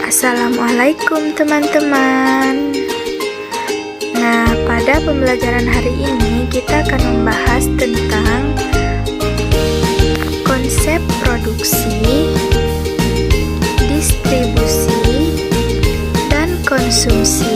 Assalamualaikum teman-teman. Nah, pada pembelajaran hari ini kita akan membahas tentang konsep produksi, distribusi, dan konsumsi.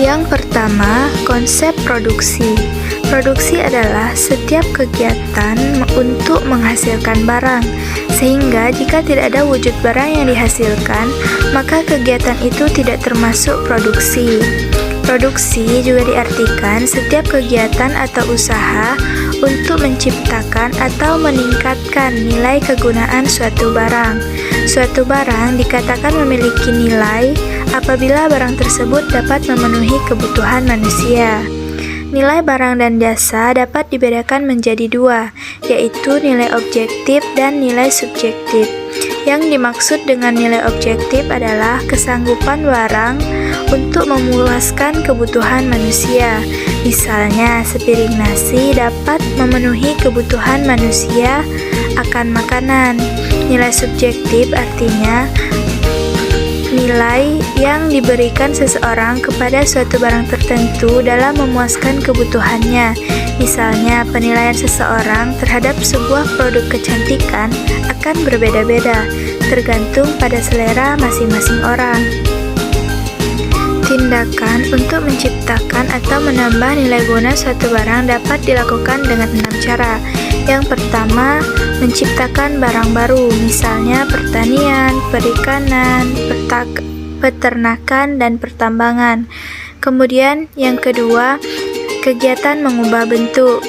Yang pertama, konsep produksi. Produksi adalah setiap kegiatan untuk menghasilkan barang, sehingga jika tidak ada wujud barang yang dihasilkan, maka kegiatan itu tidak termasuk produksi. Produksi juga diartikan setiap kegiatan atau usaha untuk menciptakan atau meningkatkan nilai kegunaan suatu barang. Suatu barang dikatakan memiliki nilai apabila barang tersebut dapat memenuhi kebutuhan manusia. Nilai barang dan jasa dapat dibedakan menjadi dua, yaitu nilai objektif dan nilai subjektif. Yang dimaksud dengan nilai objektif adalah kesanggupan barang untuk memuaskan kebutuhan manusia. Misalnya, sepiring nasi dapat memenuhi kebutuhan manusia akan makanan. Nilai subjektif artinya nilai yang diberikan seseorang kepada suatu barang tertentu dalam memuaskan kebutuhannya. Misalnya, penilaian seseorang terhadap sebuah produk kecantikan akan berbeda-beda, tergantung pada selera masing-masing orang. Tindakan untuk menciptakan atau menambah nilai guna suatu barang dapat dilakukan dengan 6 cara. Yang pertama, menciptakan barang baru, misalnya pertanian, perikanan, peternakan, dan pertambangan. Kemudian yang kedua, kegiatan mengubah bentuk,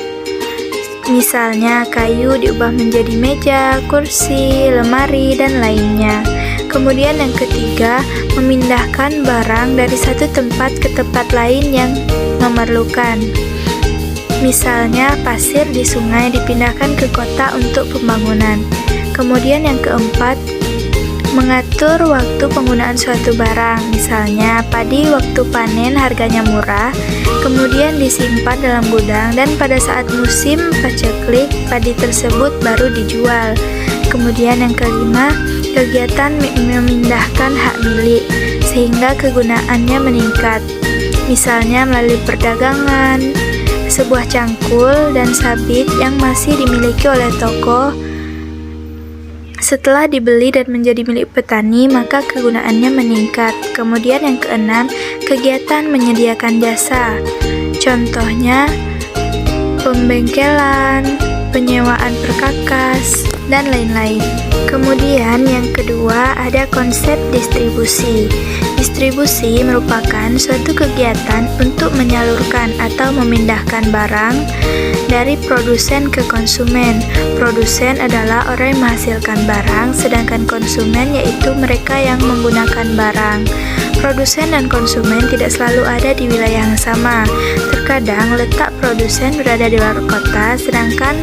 misalnya kayu diubah menjadi meja, kursi, lemari, dan lainnya. Kemudian yang ketiga, memindahkan barang dari satu tempat ke tempat lain yang memerlukan. Misalnya, pasir di sungai dipindahkan ke kota untuk pembangunan. Kemudian yang keempat, mengatur waktu penggunaan suatu barang. Misalnya, padi waktu panen harganya murah, kemudian disimpan dalam gudang, dan pada saat musim paceklik, padi tersebut baru dijual. Kemudian yang kelima, kegiatan memindahkan hak milik, sehingga kegunaannya meningkat. Misalnya melalui perdagangan, sebuah cangkul dan sabit yang masih dimiliki oleh toko setelah dibeli dan menjadi milik petani, maka kegunaannya meningkat. Kemudian yang keenam, kegiatan menyediakan jasa. Contohnya, pembengkelan, penyewaan perkakas, dan lain-lain. Kemudian yang kedua ada konsep distribusi. Distribusi merupakan suatu kegiatan untuk menyalurkan atau memindahkan barang dari produsen ke konsumen. Produsen adalah orang yang menghasilkan barang, sedangkan konsumen yaitu mereka yang menggunakan barang. Produsen dan konsumen tidak selalu ada di wilayah yang sama. Terkadang letak produsen berada di luar kota, sedangkan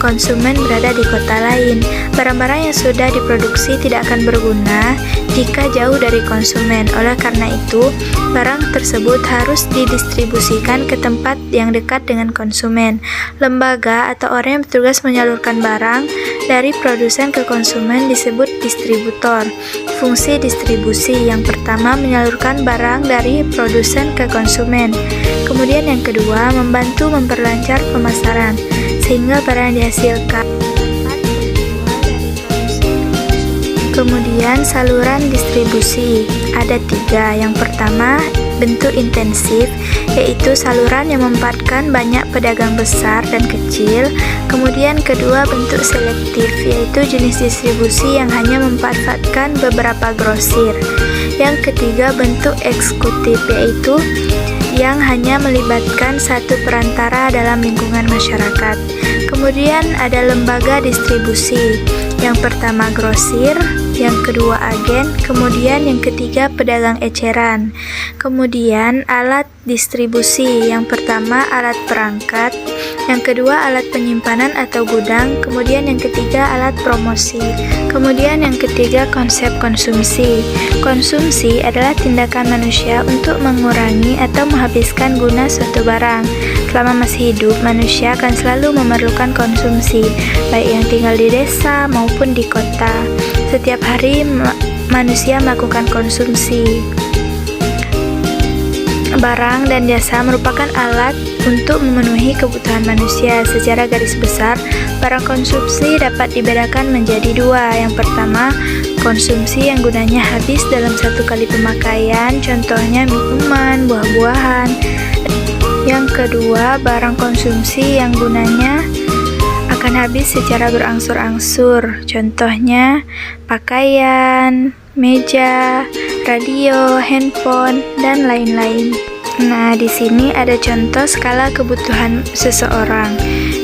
konsumen berada di kota lain. Barang-barang yang sudah diproduksi tidak akan berguna jika jauh dari konsumen. Oleh karena itu, barang tersebut harus didistribusikan ke tempat yang dekat dengan konsumen. Lembaga atau orang yang bertugas menyalurkan barang dari produsen ke konsumen disebut distributor. Fungsi distribusi yang pertama menyalurkan barang dari produsen ke konsumen. Kemudian yang kedua, membantu memperlancar pemasaran, sehingga barang yang dihasilkan. Kemudian saluran distribusi ada 3. Yang pertama, bentuk intensif, yaitu saluran yang memanfaatkan banyak pedagang besar dan kecil. Kemudian kedua, bentuk selektif, yaitu jenis distribusi yang hanya memanfaatkan beberapa grosir. Yang ketiga, bentuk eksekutif, yaitu yang hanya melibatkan satu perantara dalam lingkungan masyarakat. Kemudian ada lembaga distribusi. Yang pertama grosir, yang kedua agen, kemudian yang ketiga pedagang eceran. Kemudian alat distribusi, yang pertama alat perangkat, yang kedua alat penyimpanan atau gudang, kemudian yang ketiga alat promosi, kemudian yang ketiga konsep konsumsi. Konsumsi adalah tindakan manusia untuk mengurangi atau menghabiskan guna suatu barang. Selama masih hidup, manusia akan selalu memerlukan konsumsi, baik yang tinggal di desa maupun di kota. Setiap hari manusia melakukan konsumsi. Barang dan jasa merupakan alat untuk memenuhi kebutuhan manusia. Secara garis besar, barang konsumsi dapat dibedakan menjadi dua. Yang pertama, konsumsi yang gunanya habis dalam satu kali pemakaian, contohnya minuman, buah-buahan. Yang kedua, barang konsumsi yang gunanya akan habis secara berangsur-angsur, contohnya pakaian, meja, radio, handphone, dan lain-lain. Nah, di sini ada contoh skala kebutuhan seseorang.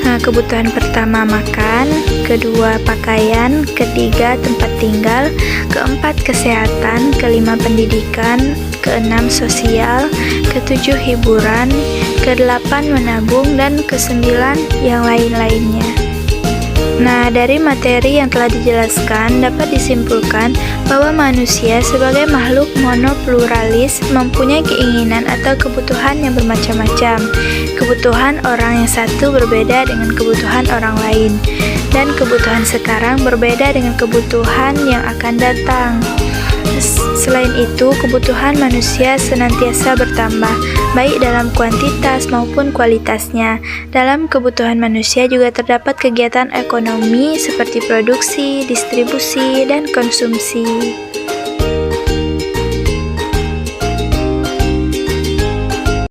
Nah, kebutuhan pertama makan, kedua pakaian, ketiga tempat tinggal, keempat kesehatan, kelima pendidikan, keenam sosial, ketujuh hiburan, kedelapan menabung, dan kesembilan yang lain-lainnya. Nah, dari materi yang telah dijelaskan dapat disimpulkan bahwa manusia sebagai makhluk monopluralis mempunyai keinginan atau kebutuhan yang bermacam-macam. Kebutuhan orang yang satu berbeda dengan kebutuhan orang lain, dan kebutuhan sekarang berbeda dengan kebutuhan yang akan datang. Selain itu, kebutuhan manusia senantiasa bertambah, baik dalam kuantitas maupun kualitasnya. Dalam kebutuhan manusia juga terdapat kegiatan ekonomi seperti produksi, distribusi, dan konsumsi.